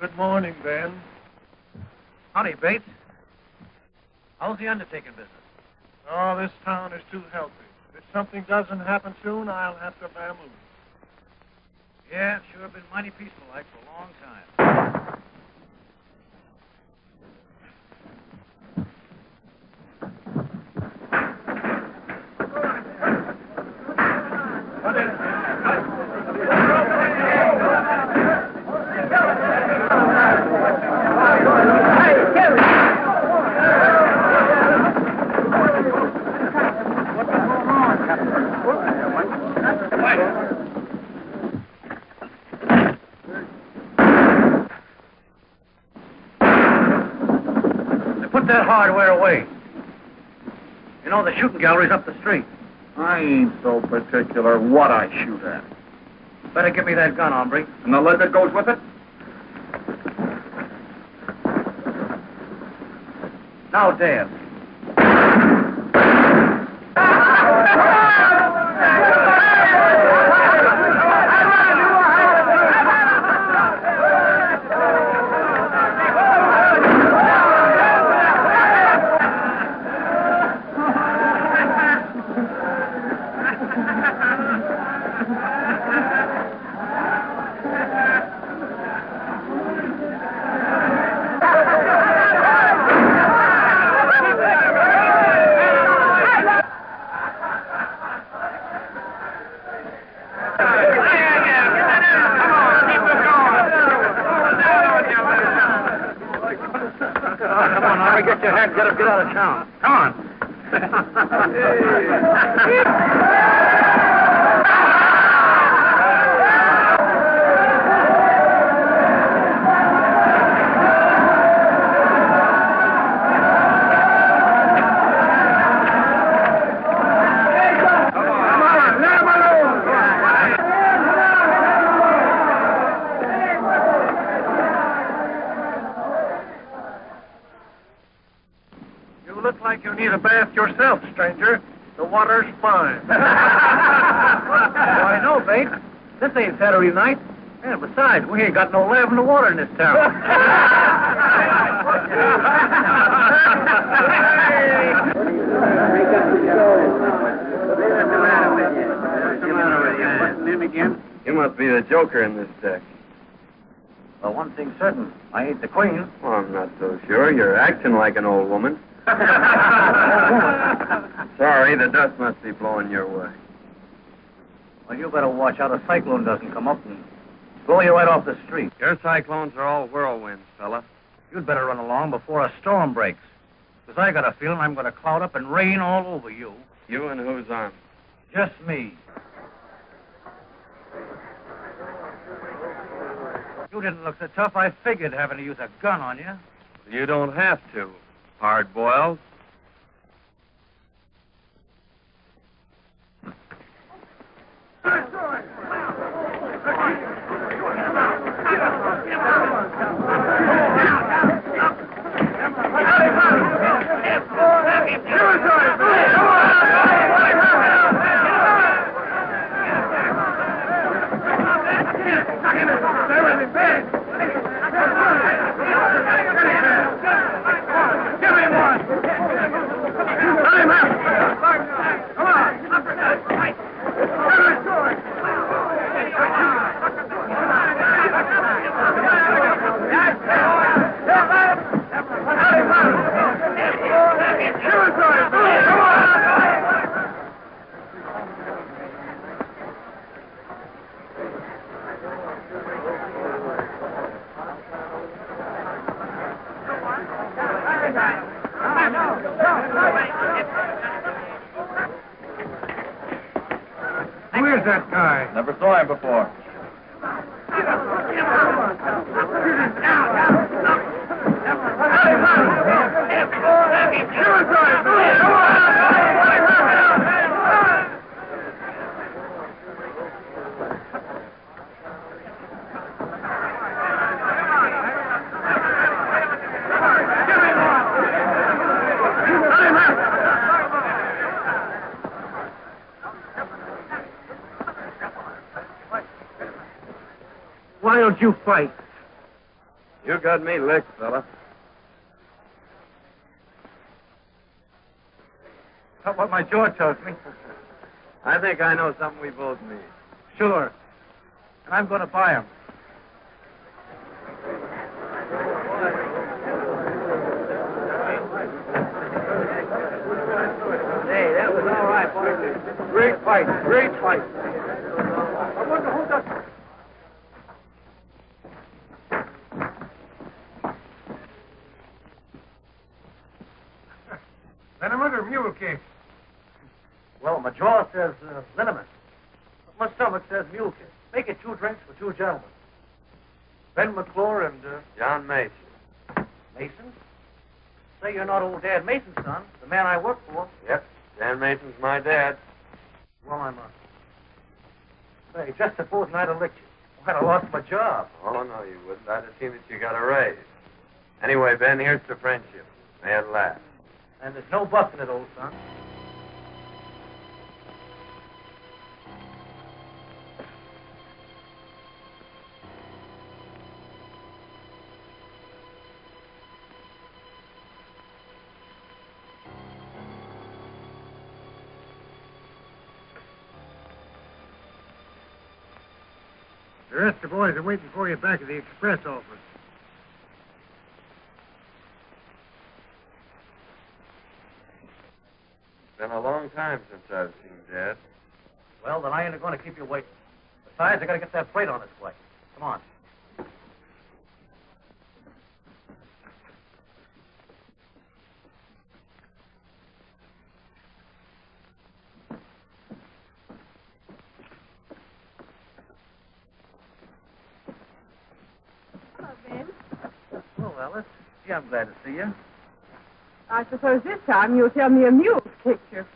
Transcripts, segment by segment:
Good morning, Ben. Howdy, Bates. How's the undertaking business? Oh, this town is too healthy. If something doesn't happen soon, I'll have to bamboo. Yeah, sure been mighty peaceful like for a long time. Put that hardware away. You know, the shooting gallery's up the street. I ain't so particular what I shoot at. Better give me that gun, hombre. And the lead that goes with it? Now, Dad. Get your head, get up, get out of town. Come on. You need a bath yourself, stranger. The water's fine. Oh, I know, Bates. This ain't Saturday night. And besides, we ain't got no lavender water in this town. You must be the joker in this deck. Well, one thing's certain. I ain't the queen. Well, I'm not so sure. You're acting like an old woman. Sorry, the dust must be blowing your way. Well, you better watch out a cyclone doesn't come up and blow you right off the street. Your cyclones are all whirlwinds, fella. You'd better run along before a storm breaks. Because I got a feeling I'm going to cloud up and rain all over you. You and who's on? Just me. You didn't look so tough, I figured having to use a gun on you. You don't have to. Hard-boiled. Who is that guy? Never saw him before. Why don't you fight? You got me licked, fella. That's what my jaw tells me. I think I know something we both need. Sure. And I'm going to buy them. Hey, that was all right, boys. Great fight. Great fight. I wonder who does... Liniment or mule cake? Well, my jaw says liniment. But my stomach says mule cake. Make it 2 drinks for 2 gentlemen. Ben McClure and... John Mason. Mason? Say you're not old Dad Mason's son, the man I work for. Yep. Dan Mason's my dad. Well, I'm not. Say, just supposing I'd have licked you. I'd have lost my job. Oh, no, you wouldn't. I'd have seen that you got a raise. Anyway, Ben, here's to friendship. May it last. And there's no busting it, old son. The rest of the boys are waiting for you back at the express office. It's been a long time since I've seen Dad. Well, then I ain't going to keep you waiting. Besides, I got to get that freight on its way. Come on. Hello, Ben. Hello, Alice. Gee, I'm glad to see you. I suppose this time you'll tell me a mule's picture.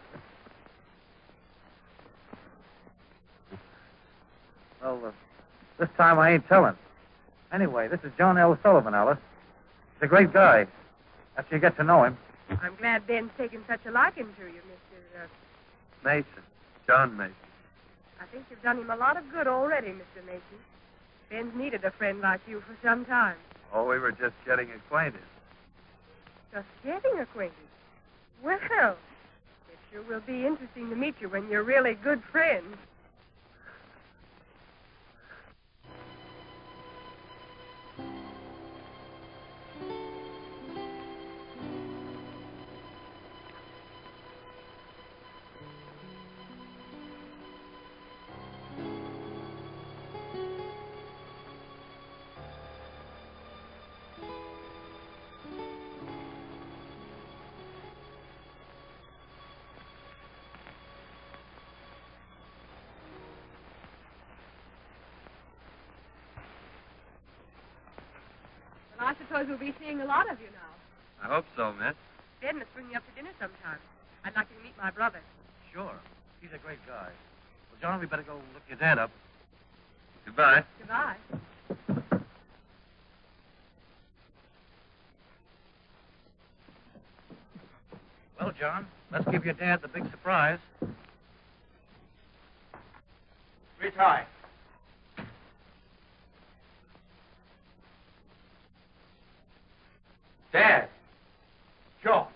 Well, this time I ain't telling. Anyway, this is John L. Sullivan, Alice. He's a great guy. After you get to know him. I'm glad Ben's taken such a liking to you, Mr. Mason. John Mason. I think you've done him a lot of good already, Mr. Mason. Ben's needed a friend like you for some time. Oh, we were just getting acquainted. Just getting acquainted. Well, it sure will be interesting to meet you when you're really good friends. Well, I suppose we'll be seeing a lot of you now. I hope so, miss. Ben must bring you up to dinner sometime. I'd like you to meet my brother. Sure. He's a great guy. Well, John, we better go look your dad up. Goodbye. Goodbye. Well, John, let's give your dad the big surprise. Reach high. Dad. John.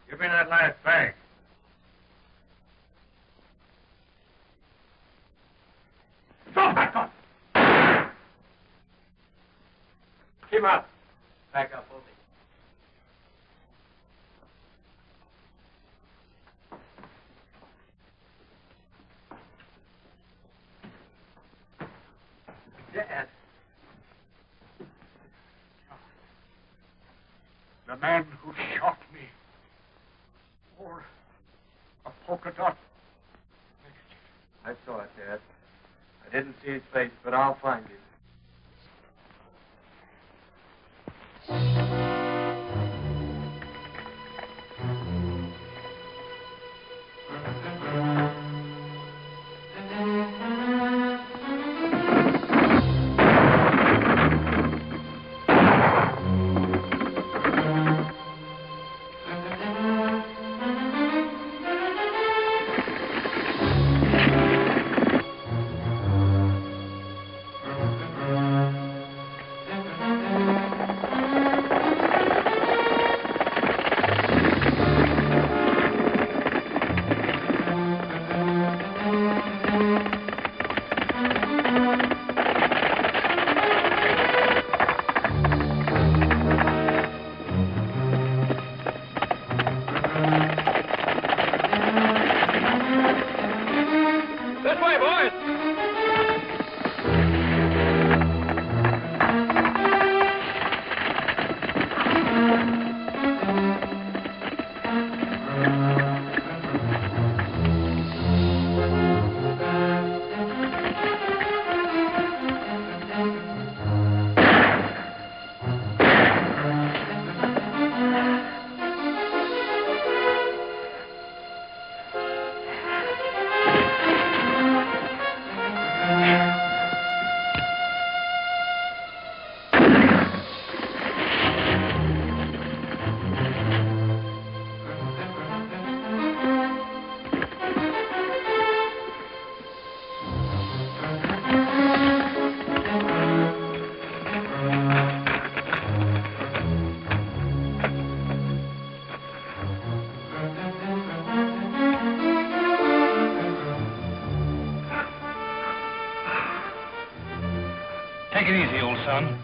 Give me that last bag. Drop that gun! Keep up. Back up, Oldie. Dad. The man who shot me. Or a polka dot. I saw it, Dad. I didn't see his face, but I'll find him. Take it easy, old son.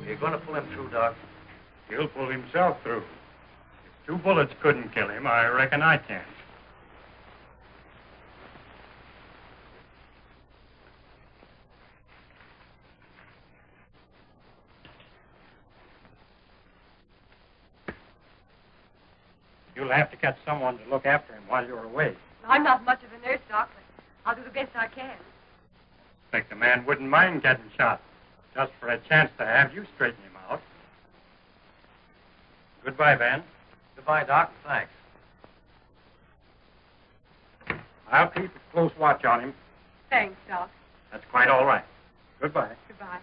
You're going to pull him through, Doc. He'll pull himself through. If 2 bullets couldn't kill him, I reckon I can. You'll have to catch someone to look after him while you're away. I'm not much of a nurse, Doc, but I'll do the best I can. Think the man wouldn't mind getting shot, just for a chance to have you straighten him out. Goodbye, Ben. Goodbye, Doc. Thanks. I'll keep a close watch on him. Thanks, Doc. That's quite all right. Goodbye. Goodbye.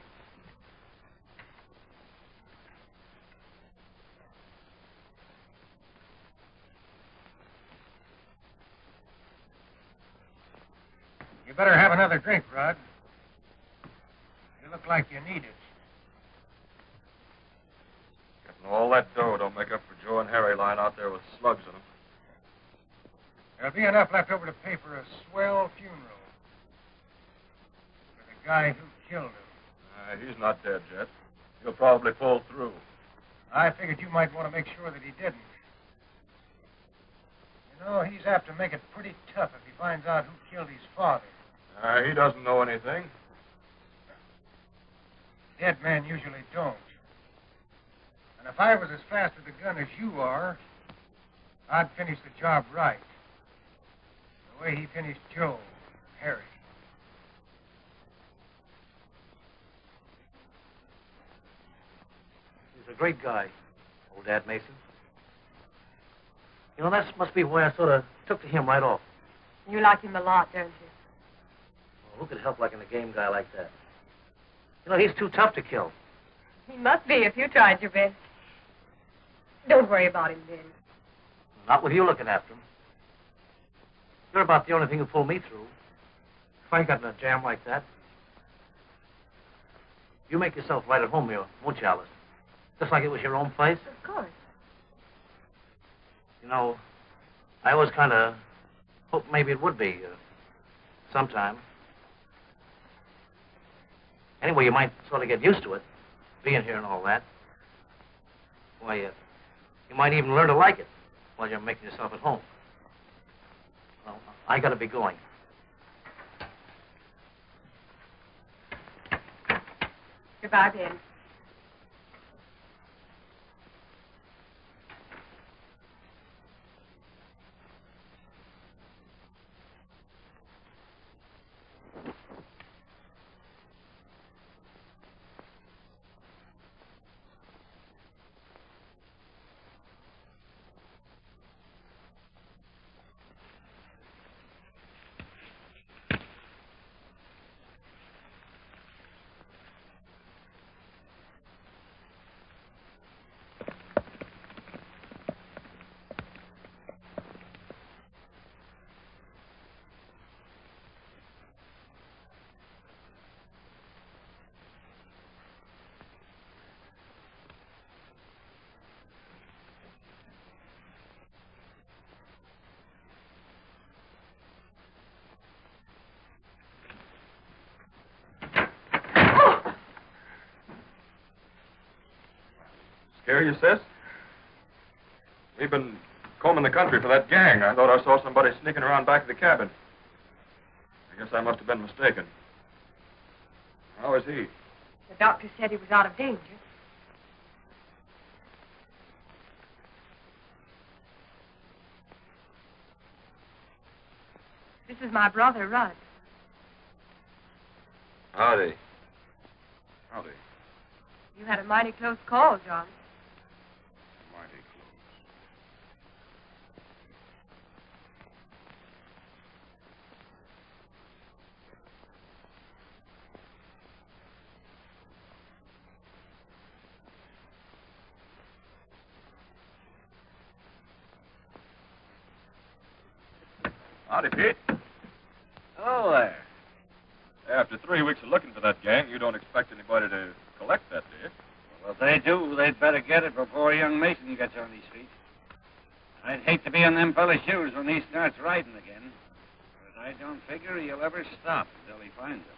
You better have another drink, Rod. You look like you need it. Getting all that dough don't make up for Joe and Harry lying out there with slugs in them. There'll be enough left over to pay for a swell funeral for the guy who killed him. He's not dead yet. He'll probably pull through. I figured you might want to make sure that he didn't. You know, he's apt to make it pretty tough if he finds out who killed his father. He doesn't know anything. Dead men usually don't. And if I was as fast with a gun as you are, I'd finish the job right. The way he finished Joe, Harry. He's a great guy, old Dad Mason. You know, that must be why I sort of took to him right off. You like him a lot, don't you? Well, who could help liking a game guy like that? You know, he's too tough to kill. He must be if you tried your best. Don't worry about him, Ben. Not with you looking after him. You're about the only thing who pulled me through. If I got in a jam like that, you make yourself right at home here, won't you, Alice? Just like it was your own place. Of course. You know, I always kind of hoped maybe it would be sometime. Anyway, you might sort of get used to it, being here and all that. Why, you might even learn to like it while you're making yourself at home. Well, I got to be going. Goodbye, Ben. Scare you, sis? We've been combing the country for that gang. I thought I saw somebody sneaking around back of the cabin. I guess I must have been mistaken. How is he? The doctor said he was out of danger. This is my brother, Rudd. Howdy. Howdy. You had a mighty close call, John. Mighty close. Howdy, Pete. Oh, there. After 3 weeks of looking for that gang, you don't expect anybody to collect that, do you? Well, if they do, they'd better get it before young Mason gets on his feet. I'd hate to be in them fellas' shoes when he starts riding again. But I don't figure he'll ever stop until he finds them.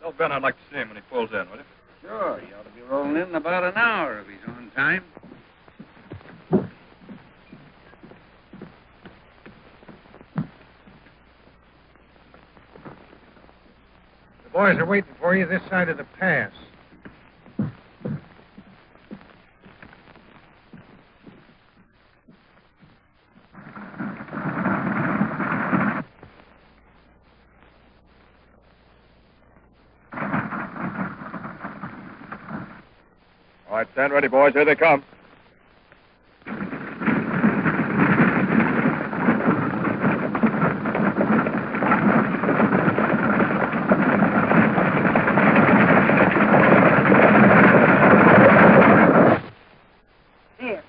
Tell Ben I'd like to see him when he pulls in, would you? Sure, he ought to be rolling in about an hour if he's on time. The boys are waiting for you this side of the pass. All right, stand ready, boys. Here they come. There.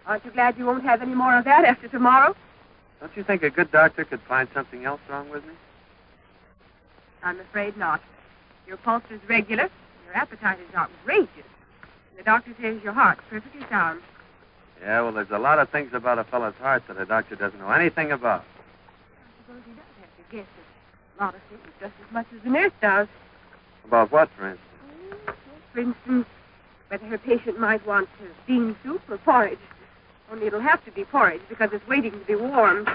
Aren't you glad you won't have any more of that after tomorrow? Don't you think a good doctor could find something else wrong with me? I'm afraid not. Your pulse is regular. Your appetite is outrageous. The doctor says your heart's perfectly sound. Yeah, well, there's a lot of things about a fellow's heart that a doctor doesn't know anything about. I suppose he does have to guess at a lot of things just as much as the nurse does. About what, for instance? For instance, whether her patient might want bean soup or porridge. Only it'll have to be porridge because it's waiting to be warm.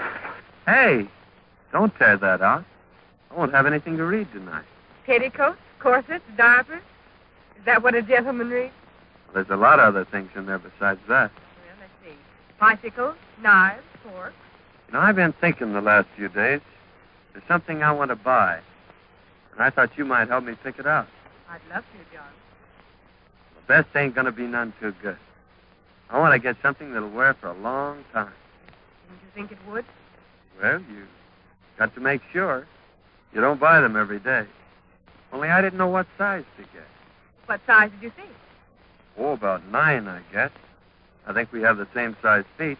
Hey, don't tear that out. I won't have anything to read tonight. Petticoats, corsets, diapers. Is that what a gentleman reads? Well, there's a lot of other things in there besides that. Well, let's see. Bicycles, knives, forks. You know, I've been thinking the last few days. There's something I want to buy. And I thought you might help me pick it out. I'd love to, John. The best ain't going to be none too good. I want to get something that'll wear for a long time. Didn't you think it would? Well, you got to make sure. You don't buy them every day. Only I didn't know what size to get. What size did you think? Oh, about 9, I guess. I think we have the same size feet.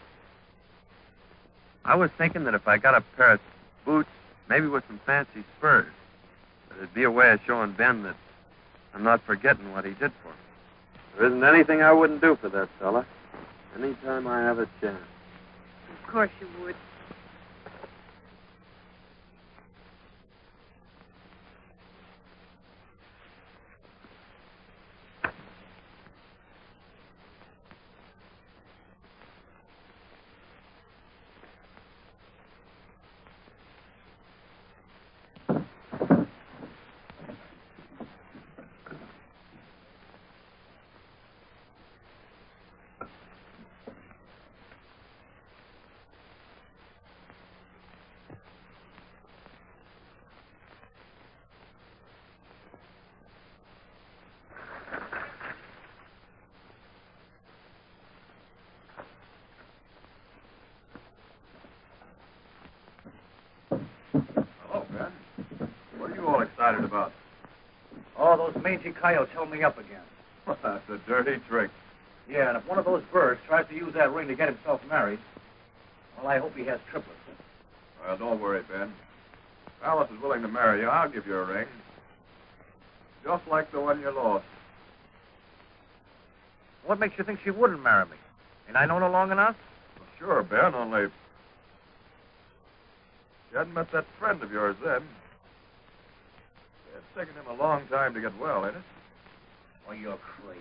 I was thinking that if I got a pair of boots, maybe with some fancy spurs, that it'd be a way of showing Ben that I'm not forgetting what he did for me. There isn't anything I wouldn't do for that fella. Anytime I have a chance. Of course you would. Hello, Ben. What are you all excited about? Oh, those mangy coyotes held me up again. Well, that's a dirty trick. Yeah, and if one of those birds tries to use that ring to get himself married, well, I hope he has triplets. Well, don't worry, Ben. If Alice is willing to marry you, I'll give you a ring. Just like the one you lost. What makes you think she wouldn't marry me? Ain't I known her long enough? Well, sure, Ben, only... You hadn't met that friend of yours then. It's taken him a long time to get well, ain't it? Oh, you're crazy.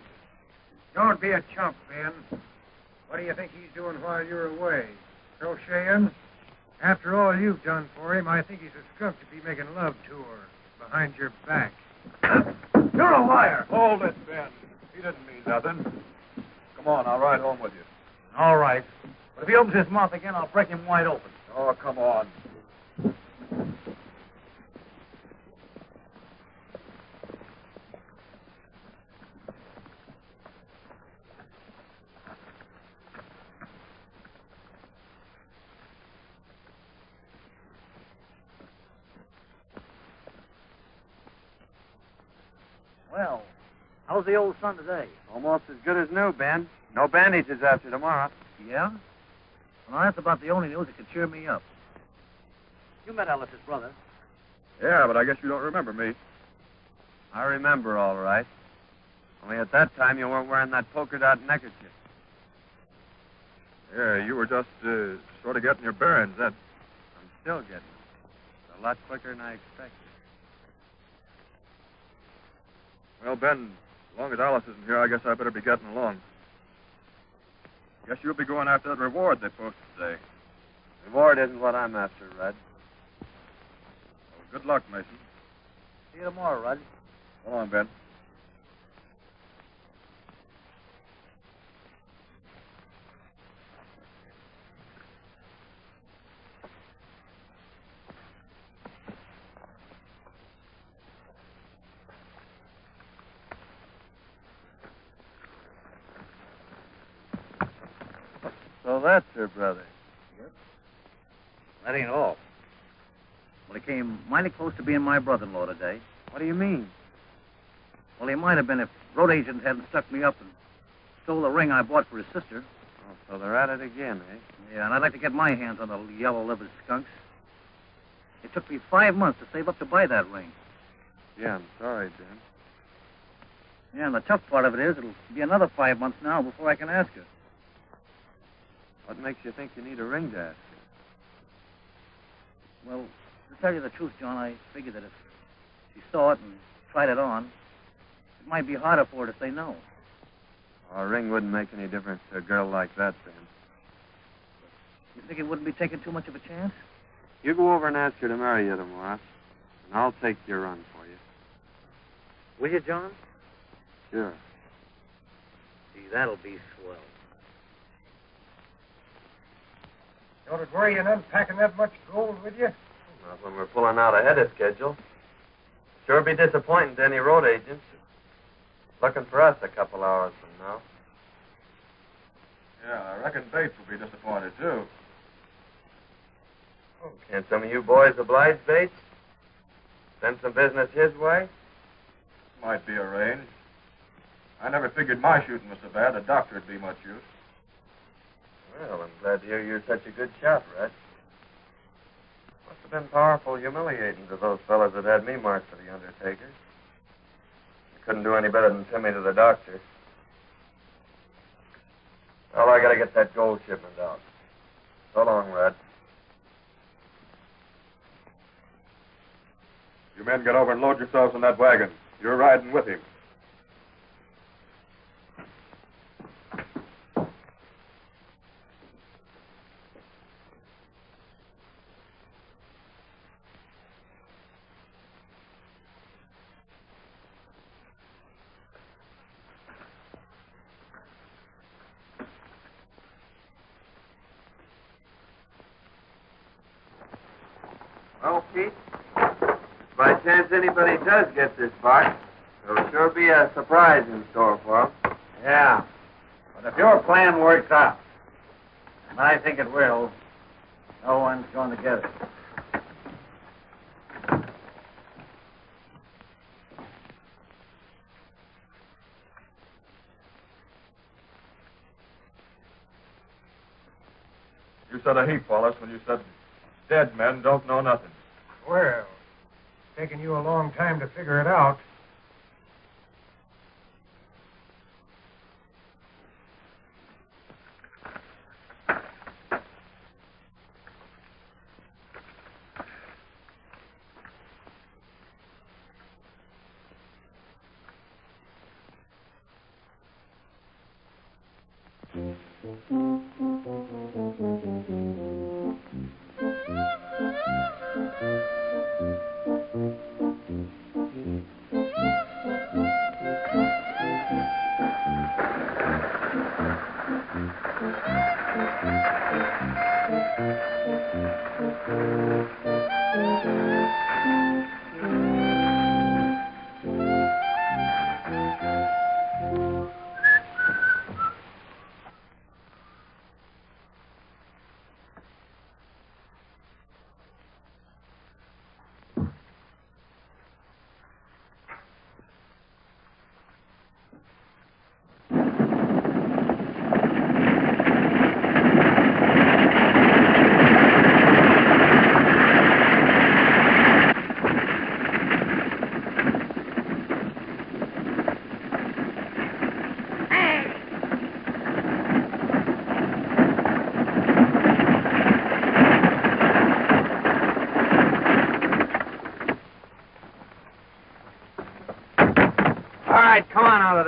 Don't be a chump, Ben. What do you think he's doing while you're away? Crocheting? After all you've done for him, I think he's a skunk to be making love to her behind your back. You're a liar. Hold it, Ben. He didn't mean nothing. Come on, I'll ride home with you. All right. But if he opens his mouth again, I'll break him wide open. Oh, come on. Well, how's the old sun today? Almost as good as new, Ben. No bandages after tomorrow. Yeah? Well, that's about the only news that could cheer me up. You met Alice's brother. Yeah, but I guess you don't remember me. I remember all right. Only at that time you weren't wearing that polka dot neckerchief. Yeah, you were just sort of getting your bearings then. I'm still getting them. It's a lot quicker than I expected. Well, Ben, as long as Alice isn't here, I guess I better be getting along. Guess you'll be going after that reward they posted today. Reward isn't what I'm after, Red. Well, good luck, Mason. See you tomorrow, Rod. Hold on, Ben. So that's her brother. That ain't all. Well, he came mighty close to being my brother-in-law today. What do you mean? Well, he might have been if road agent hadn't stuck me up and stole the ring I bought for his sister. Oh, so they're at it again, eh? Yeah, and I'd like to get my hands on the yellow-livered skunks. It took me 5 months to save up to buy that ring. Yeah, I'm sorry, Ben. Yeah, and the tough part of it is it'll be another 5 months now before I can ask her. What makes you think you need a ring to ask her? Well, to tell you the truth, John, I figured that if she saw it and tried it on, it might be harder for her to say no. A ring wouldn't make any difference to a girl like that, Ben. You think it wouldn't be taking too much of a chance? You go over and ask her to marry you tomorrow, and I'll take your run for you. Will you, John? Sure. Gee, that'll be swell. Don't it worry you unpacking that much gold with you? Not when we're pulling out ahead of schedule. Sure be disappointing to any road agents. Looking for us a couple hours from now. Yeah, I reckon Bates will be disappointed, too. Oh, can't some of you boys oblige Bates? Send some business his way? Might be arranged. I never figured my shooting was so bad. A doctor would be much use. Well, I'm glad to hear you're such a good shot, Red. Must have been powerful humiliating to those fellas that had me marked for the Undertaker. I couldn't do any better than send me to the doctor. Well, I gotta get that gold shipment out. So long, Red. You men get over and load yourselves in that wagon. You're riding with him. Well, Pete, if by chance anybody does get this box, there'll sure be a surprise in store for them. Yeah. But if your plan works out, and I think it will, no one's going to get it. You said a heap, Wallace, when you said dead men don't know nothing. Well, it's taken you a long time to figure it out.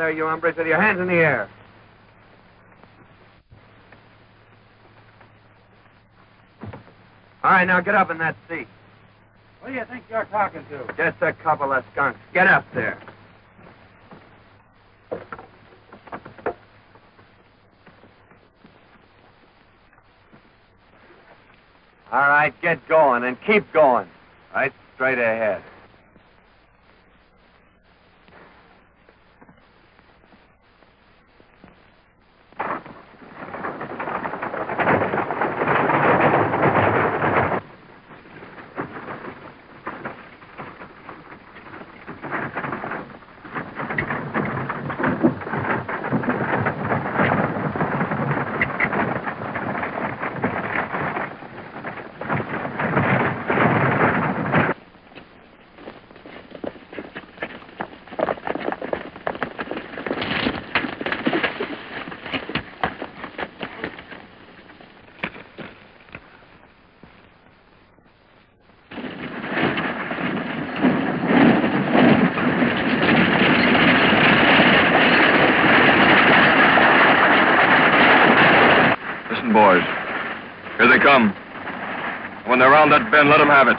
there, you hombres, with your hands in the air. All right, now get up in that seat. Who do you think you're talking to? Just a couple of skunks. Get up there. All right, get going and keep going. Right straight ahead. Boys, here they come. When they're around that bend, let them have it.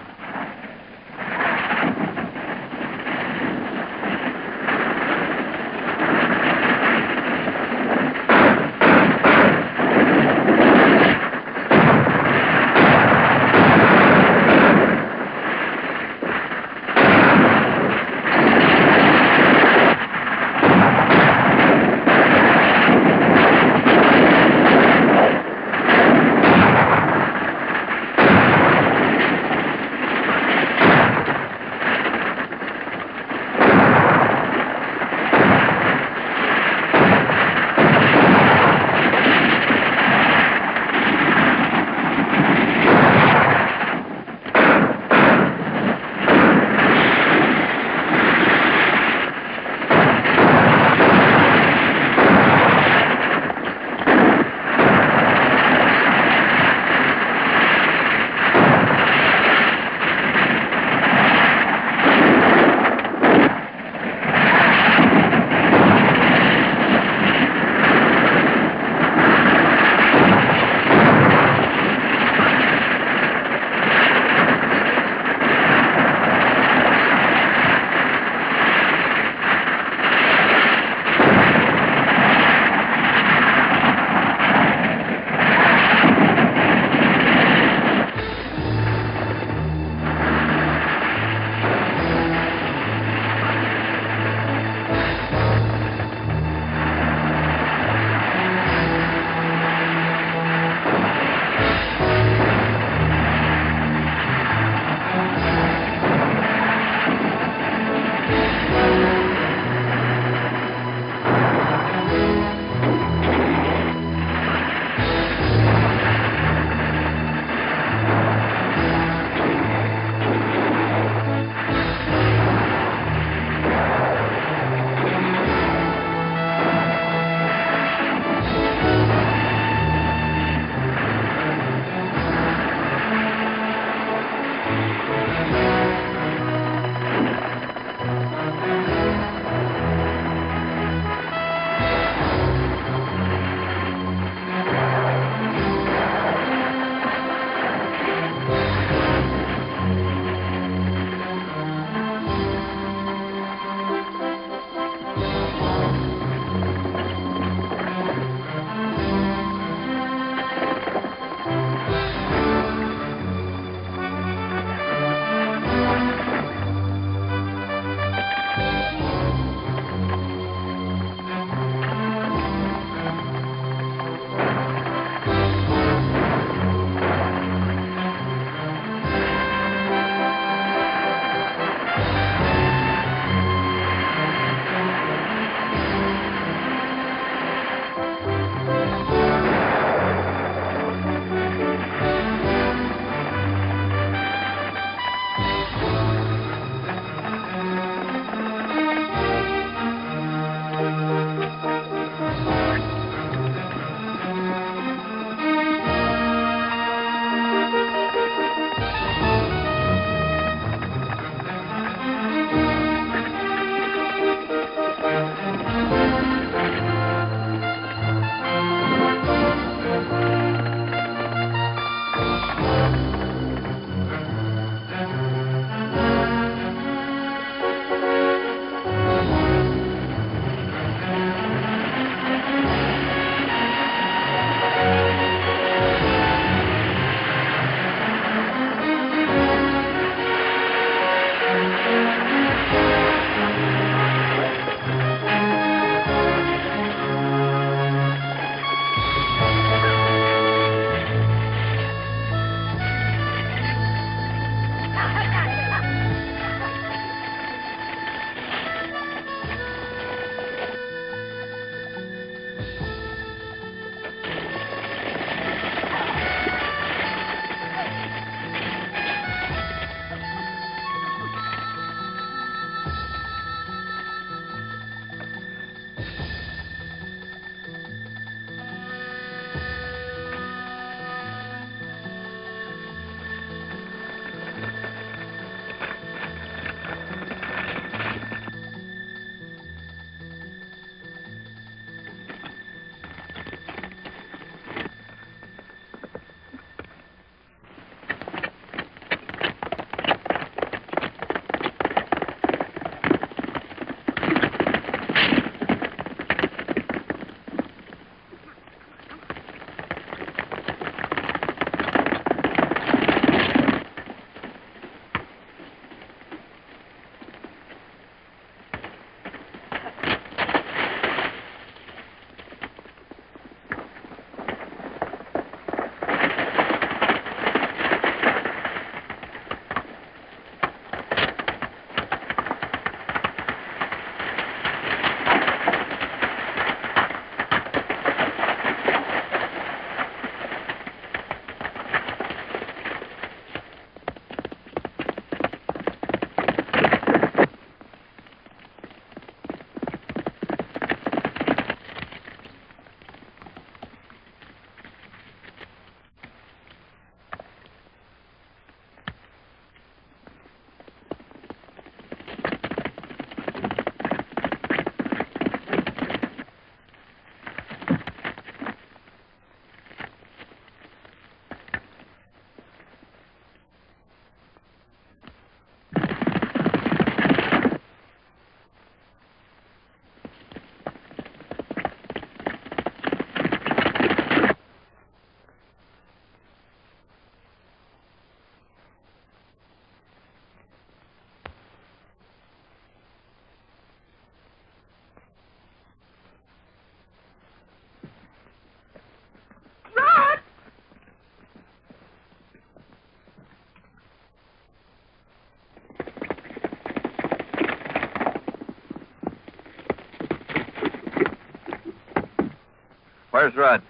Where's Rudd?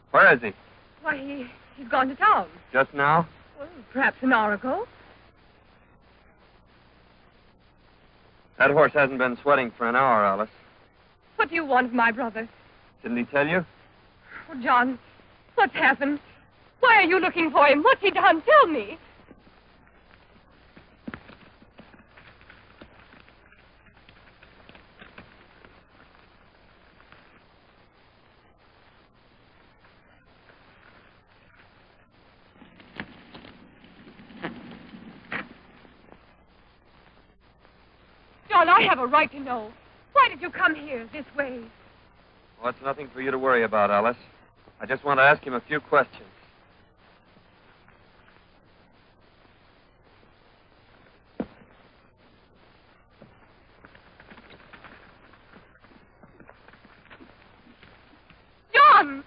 Where is he? Why, he's gone to town. Just now? Well, perhaps an hour ago. That horse hasn't been sweating for an hour, Alice. What do you want of my brother? Didn't he tell you? Oh, John, what's happened? Why are you looking for him? What's he done? Tell me. John, I have a right to know. Why did you come here this way? Well, it's nothing for you to worry about, Alice. I just want to ask him a few questions. John!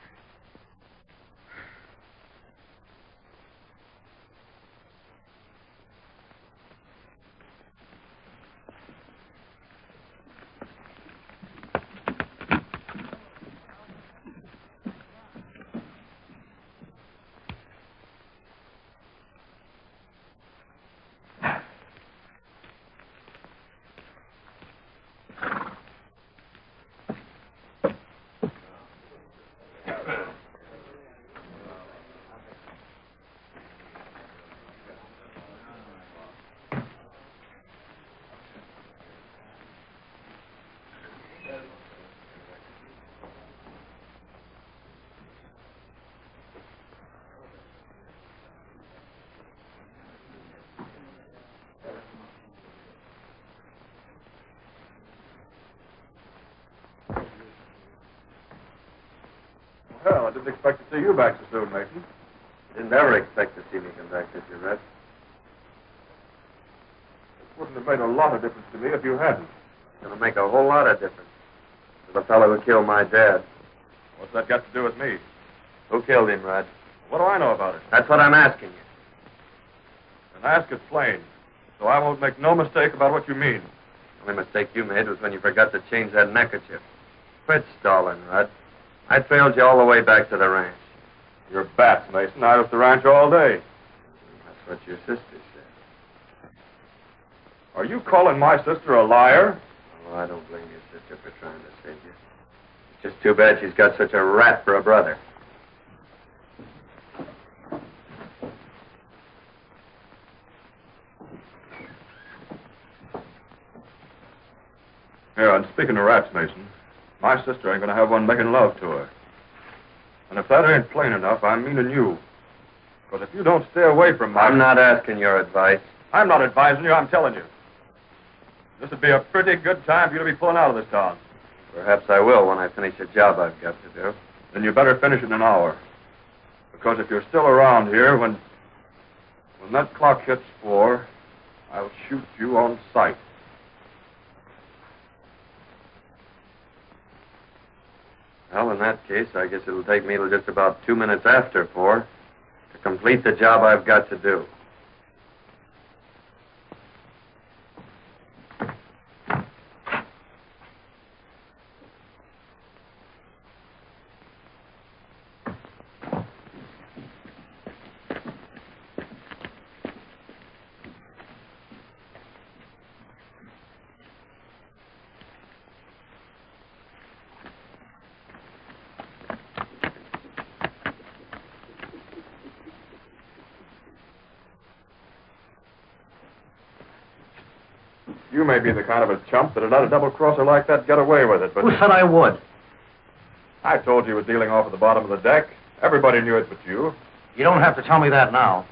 Well, I didn't expect to see you back so soon, Mason. Didn't ever expect to see me come back, did you, Red? It wouldn't have made a lot of difference to me if you hadn't. It's going to make a whole lot of difference to the fellow who killed my dad. What's that got to do with me? Who killed him, Red? What do I know about it? That's what I'm asking you. And ask it plain, so I won't make no mistake about what you mean. The only mistake you made was when you forgot to change that neckerchief. Quit stalling, Rudd. I trailed you all the way back to the ranch. You're bats, Mason. I was at the ranch all day. That's what your sister said. Are you calling my sister a liar? Oh, I don't blame your sister for trying to save you. It's just too bad she's got such a rat for a brother. Yeah, and speaking of rats, Mason, my sister ain't gonna have one making love to her. And if that ain't plain enough, I'm meaning you. Because if you don't stay away from my... I'm not asking your advice. I'm not advising you, I'm telling you. This would be a pretty good time for you to be pulling out of this town. Perhaps I will when I finish a job I've got to do. Then you better finish it in an hour. Because if you're still around here, when that clock hits 4, I'll shoot you on sight. Well, in that case, I guess it'll take me till just about 2 minutes after 4 to complete the job I've got to do. You may be the kind of a chump that'd let a double-crosser like that get away with it, but... Who said I would? I told you was dealing off at the bottom of the deck. Everybody knew it but you. You don't have to tell me that now.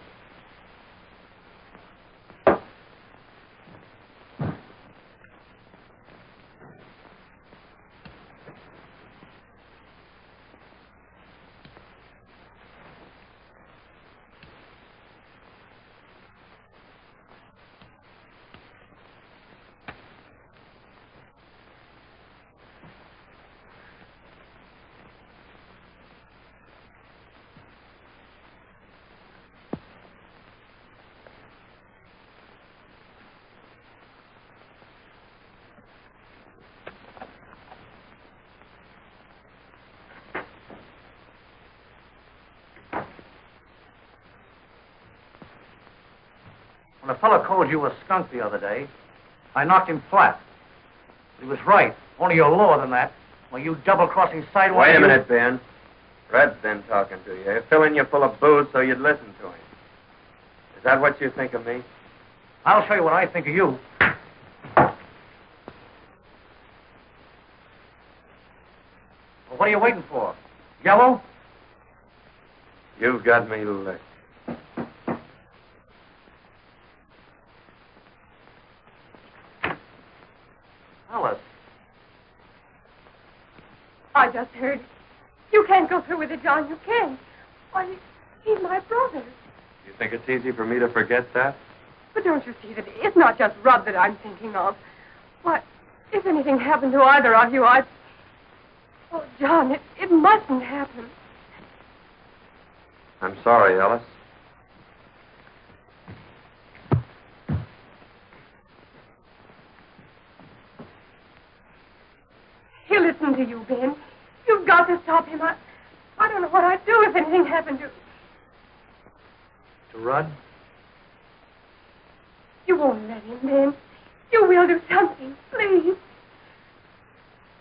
When a fella called you a skunk the other day, I knocked him flat. He was right. Only you're lower than that. Well, you double-crossing sidewalk... Wait a minute, Ben. Red's been talking to you. Filling you full of booze so you'd listen to him. Is that what you think of me? I'll show you what I think of you. Well, what are you waiting for? Yellow? You've got me licked. Alice. I just heard it. You can't go through with it, John. You can't. Why, he's my brother. You think it's easy for me to forget that? But don't you see that it's not just Rudd that I'm thinking of? Why, if anything happened to either of you, I'd... Oh, John, it mustn't happen. I'm sorry, Alice. He'll listen to you, Ben. You've got to stop him. I don't know what I'd do if anything happened to... To Rudd? You won't let him, Ben. You will do something, please.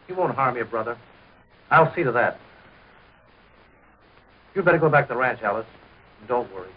He won't harm you, brother. I'll see to that. You better go back to the ranch, Alice. And don't worry.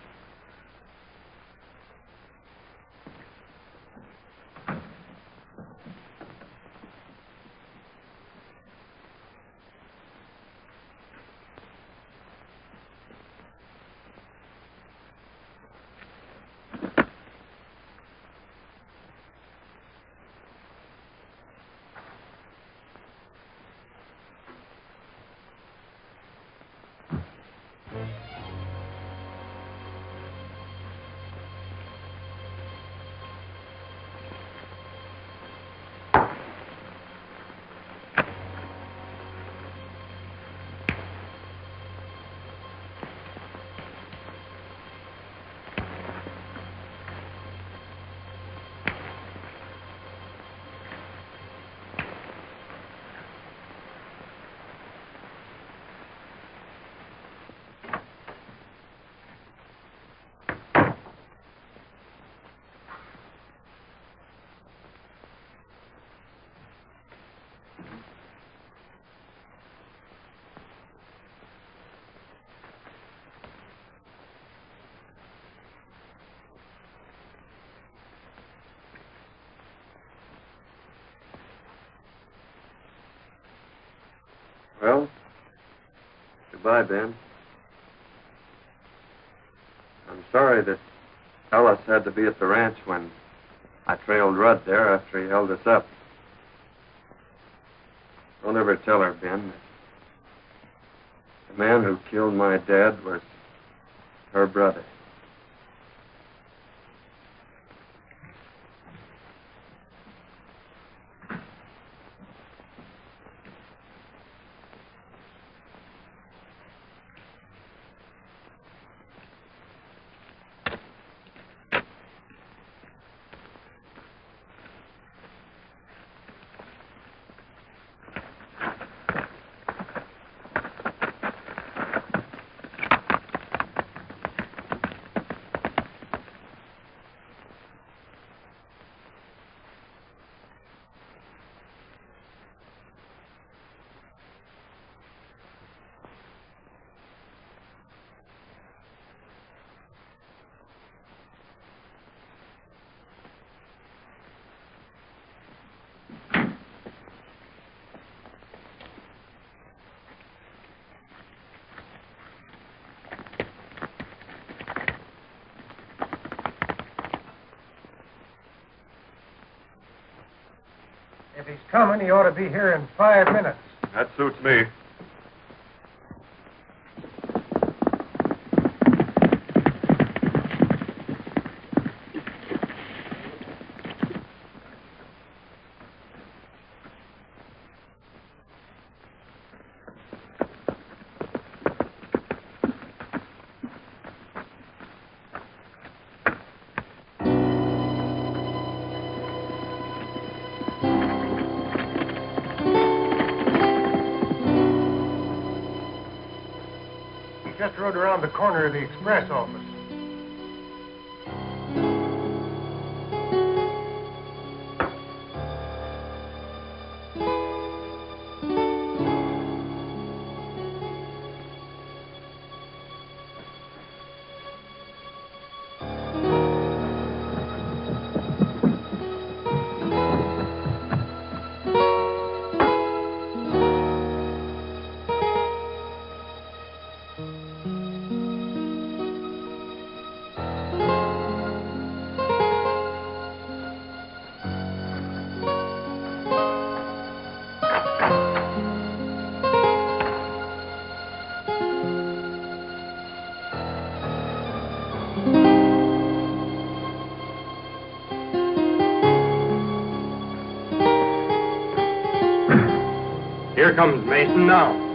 Well, goodbye, Ben. I'm sorry that Alice had to be at the ranch when I trailed Rudd there after he held us up. Don't ever tell her, Ben, that the man who killed my dad was her brother. If he's coming, he ought to be here in 5 minutes. That suits me. Just rode around the corner of the express office. Here comes Mason now.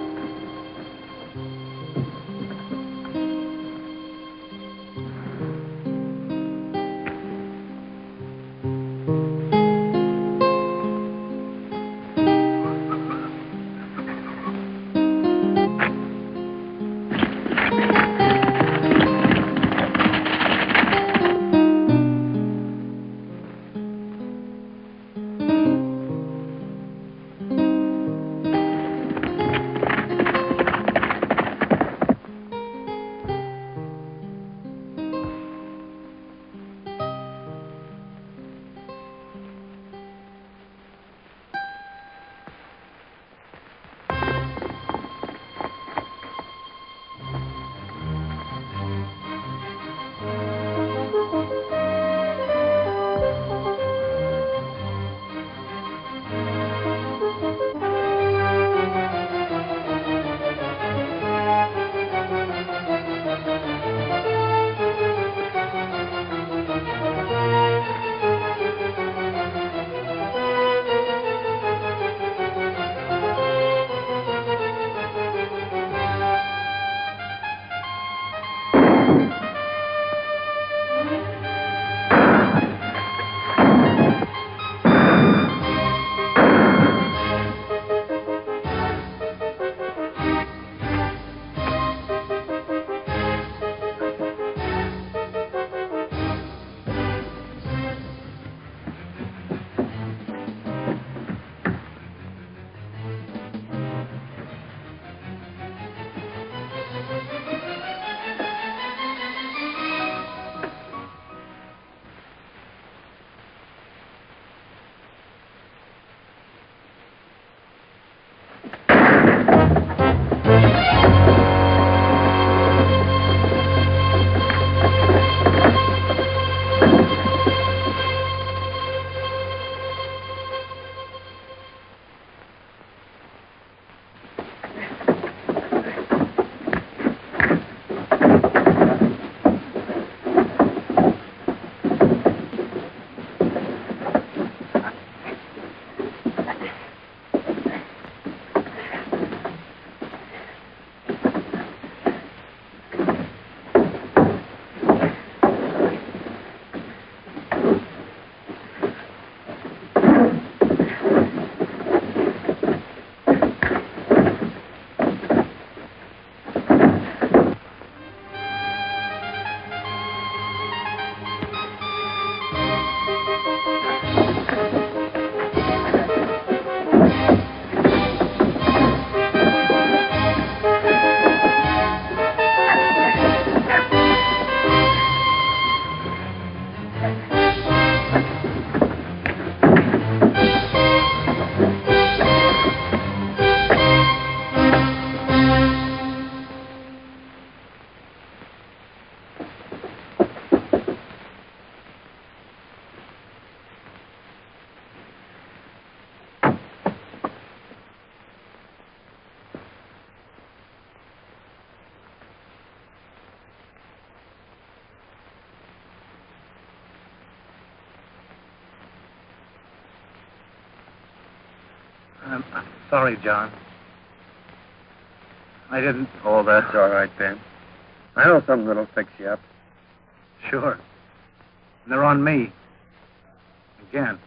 I'm sorry, John. I didn't... Oh, that's all right, Ben. I know something that'll fix you up. Sure. And they're on me. Again.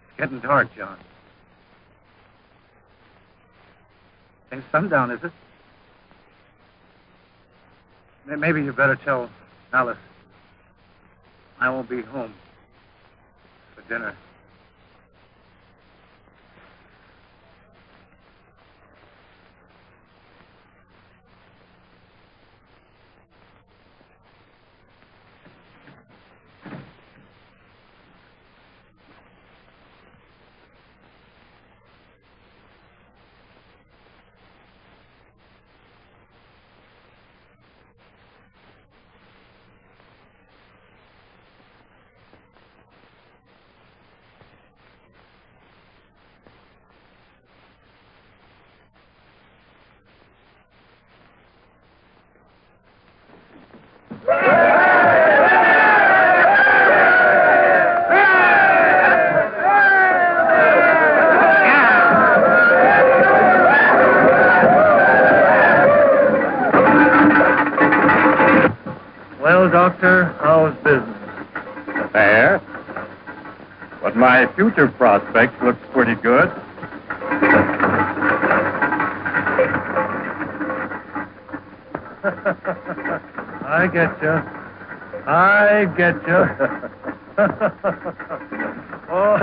It's getting dark, John. Ain't sundown, is it? Maybe you better tell Alice I won't be home for dinner. Doctor. How's business? Fair. But my future prospects look pretty good. I get you. I get you. Oh.